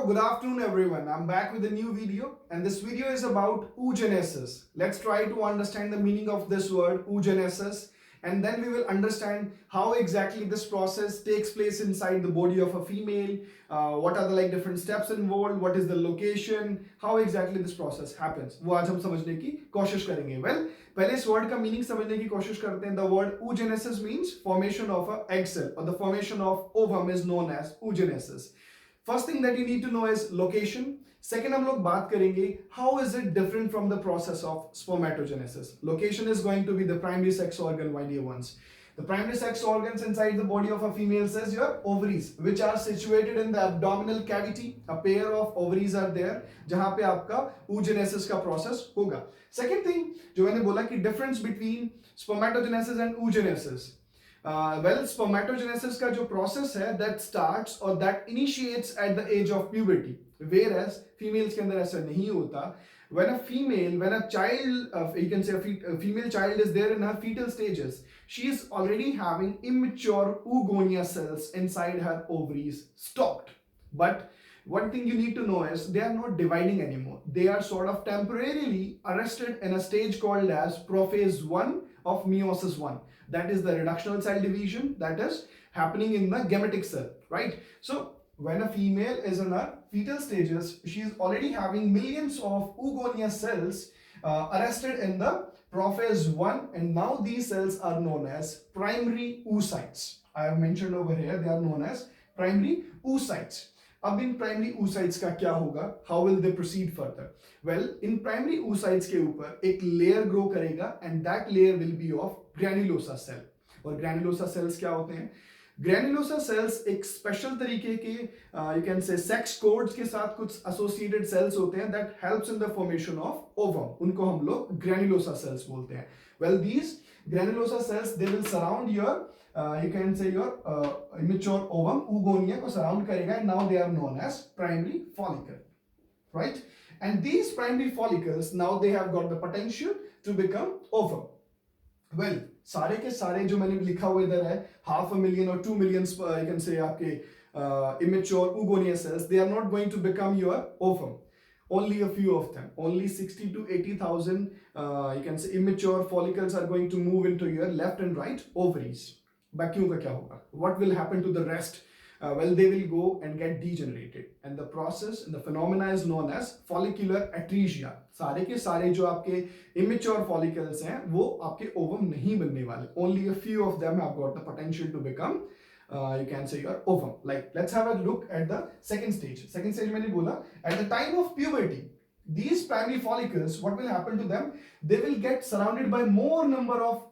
good afternoon everyone. I'm back with a new video and this video is about oogenesis. Let's try to understand the meaning of this word oogenesis and then we will understand how exactly this process takes place inside the body of a female, what are the different steps involved, what is the location, how exactly this process happens. वो आज हम समझने की कोशिश करेंगे. Well, पहले इस word का मीनिंग समझने की कोशिश करते हैं. The word oogenesis means formation of a egg cell or the formation of ovum is known as oogenesis. First thing that you need to know is location. Second हम लोग बात करेंगे how is it different from the process of spermatogenesis. Location is going to be the primary sex organ, my dear ones. The primary sex organs inside the body of a female is your ovaries, which are situated in the abdominal cavity. A pair of ovaries are there, जहाँ पे आपका oogenesis का process होगा. Second thing जो मैंने बोला कि difference between spermatogenesis and oogenesis. Spermatogenesis का जो process है that starts or that initiates at the age of puberty, whereas females के अंदर ऐसा नहीं होता. When a child, you can say a female child is there in her fetal stages, she is already having immature oogonia cells inside her ovaries stocked. But one thing you need to know is they are not dividing anymore. They are sort of temporarily arrested in a stage called as prophase 1 of meiosis 1. That is the reductional cell division that is happening in the gametic cell, right? So when a female is in her fetal stages, she is already having millions of oogonia cells arrested in the prophase 1, and now these cells are known as primary oocytes. I have mentioned over here they are known as primary oocytes. अब in primary oocytes का क्या होगा? How will they proceed further? Well, in primary oocytes के ऊपर एक layer grow करेगा and that layer will be of granulosa cell. और granulosa cells क्या होते हैं? Granulosa cells एक स्पेशल तरीके के you can say sex codes के साथ कुछ associated cells होते हैं that helps in the formation of ovum. उनको हम लोग granulosa cells बोलते हैं. Well, these granulosa cells they will surround your you can say your immature ovum, oogonia को surround करेगा, and now they are known as primary follicle, right? And these primary follicles now they have got the potential to become ovum. Well, सारे के सारे जो मैंने लिखा हुआ इधर है 500,000 or 2 million you can say आपके immature oogonia cells, they are not going to become your ovum. Only a few of them, only 60 to 80,000 you can say immature follicles are going to move into your left and right ovaries. बाकियों का क्या होगा? What will happen to the rest? Well, they will go and get degenerated, and the process and the phenomena is known as follicular atresia. सारे के सारे जो आपके immature follicles हैं वो आपके ovum नहीं बनने वाले. Only a few of them have got the potential to become you can say your ovum. Like let's have a look at the second stage. Second stage मैंने बोला at the time of puberty, these primary follicles, what will happen to them? They will get surrounded by more number of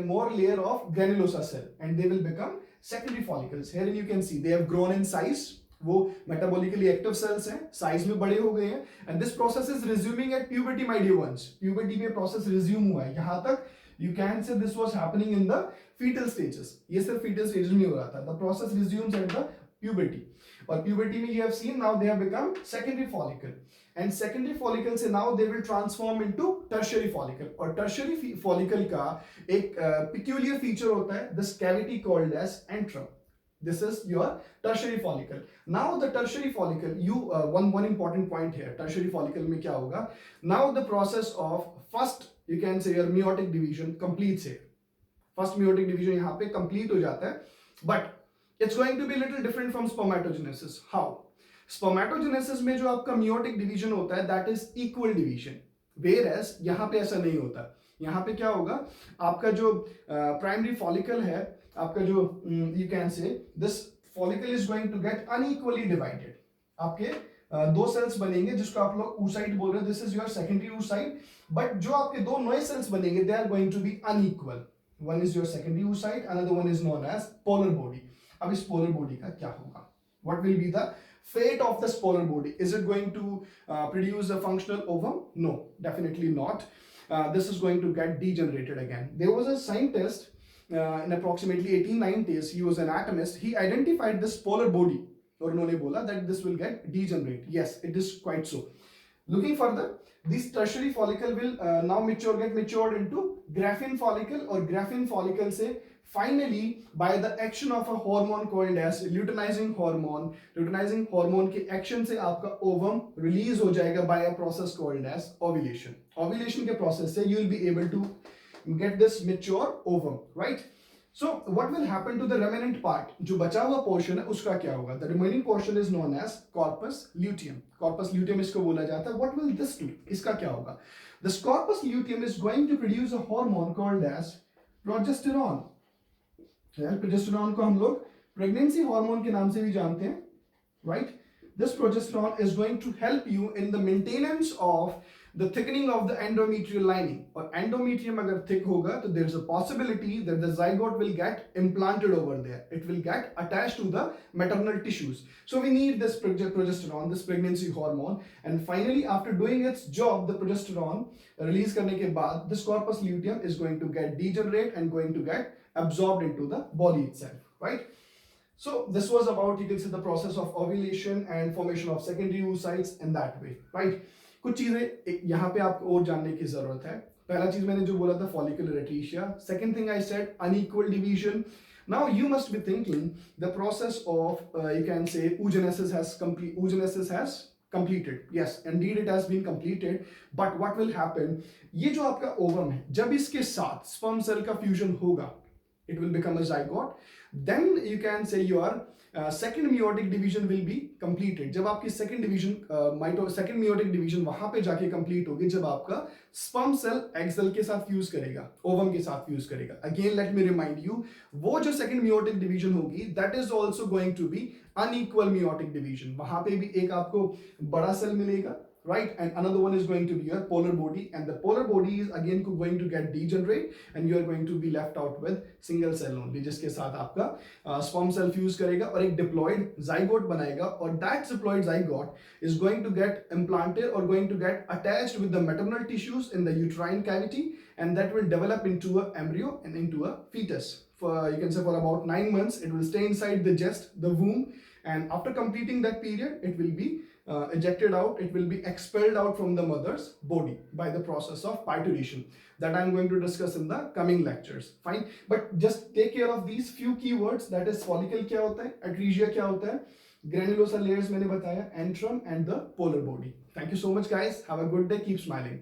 more layer of granulosa cell, and they will become secondary follicles. Here you can see they have grown in size. वो metabolically active cells हैं, size में बड़े हो गए हैं, and this process is resuming at puberty, my dear ones. Puberty में process resume हुआ है. यहाँ तक you can say this was happening in the fetal stages. ये सिर्फ fetal stages में हो रहा था. The process resumes at the puberty. और puberty में you have seen now they have become secondary follicle. And secondary follicle से now they will transform into tertiary follicle. और tertiary follicle का एक peculiar feature होता है this cavity called as antrum. This is your tertiary follicle. Now the tertiary follicle, one important point here. Tertiary follicle में क्या होगा? Now the process of first you can say your meiotic division completes here. First meiotic division यहाँ पे complete हो जाता है, but it's going to be a little different from spermatogenesis. How? Spermatogenesis में जो आपका meiotic division होता है that is equal division, whereas यहाँ पे ऐसा नहीं होता. यहाँ पे क्या होगा? आपका जो primary follicle है, आपका जो you can say this follicle is going to get unequally divided. आपके दो सेल्स बनेंगे जिसको आप लोग oocyte बोल रहे हो. This is your secondary oocyte, but जो आपके दो नए सेल्स बनेंगे they are going to be unequal. One is your secondary oocyte, another one is known as polar body. अब इस polar body का क्या होगा? What will be the fate of this polar body? Is it going to produce a functional ovum? No, definitely not. This is going to get degenerated again. There was a scientist in approximately 1890s. He was an atomist. He identified this polar body और उन्होंने बोला that this will get degenerate. Yes, it is quite so. Looking further, this tertiary follicle will now get matured into graphene follicle, और graphene follicle से finally by the action of a hormone called as luteinizing hormone के action से आपका ovum release हो जाएगा by a process called as ovulation के process से you will be able to get this mature ovum, right? So what will happen to the remnant part? जो बचा हुआ portion है उसका क्या होगा? The remaining portion is known as corpus luteum इसको बोला जाता है. What will this do? इसका क्या होगा? This corpus luteum is going to produce a hormone called as progesterone. Progesterone को हम लोग प्रेगनेंसी हार्मोन के नाम से भी जानते हैं, right? This progesterone is going to help you in the maintenance of the thickening of the endometrial lining. और endometrium अगर thick होगा तो there is a possibility that the zygote will get implanted over there. It will get attached to the maternal tissues. So we need this progesterone, this pregnancy hormone, and finally after doing its job, the progesterone release करने के बाद this corpus luteum is going to get degenerate and going to get absorbed into the body itself, right? So this was about, you can say, the process of ovulation and formation of secondary oocytes in that way, right? कुछ चीजें यहाँ पे आपको और जानने की जरूरत है. पहला चीज मैंने जो बोला था follicular atresia. Second thing I said unequal division. Now you must be thinking the process of you can say oogenesis has completed. Yes, indeed it has been completed. But what will happen? ये जो आपका ovum है, जब इसके साथ sperm cell का fusion होगा, it will become a zygote. Then you can say your second meiotic division will be completed. जब आपकी second meiotic division वहां पे जाके complete होगी जब आपका sperm cell egg cell के साथ fuse करेगा, ovum के साथ fuse करेगा. Again let me remind you, वो जो second meiotic division होगी that is also going to be unequal meiotic division. वहां पे भी एक आपको बड़ा cell मिलेगा, right? And another one is going to be your polar body, and the polar body is again going to get degenerate and you are going to be left out with single cell only, जिसके साथ आपका sperm cell fuse करेगा और एक diploid zygote बनाएगा, और that diploid zygote is going to get implanted or going to get attached with the maternal tissues in the uterine cavity, and that will develop into an embryo and into a fetus. For you can say for about 9 months it will stay inside the womb, and after completing that period it will be ejected out, it will be expelled out from the mother's body by the process of parturition that I am going to discuss in the coming lectures. Fine, but just take care of these few keywords, that is follicle क्या होता है, atresia क्या होता है, granulosa layers मैंने बताया, antrum and the polar body. Thank you so much guys, have a good day, keep smiling.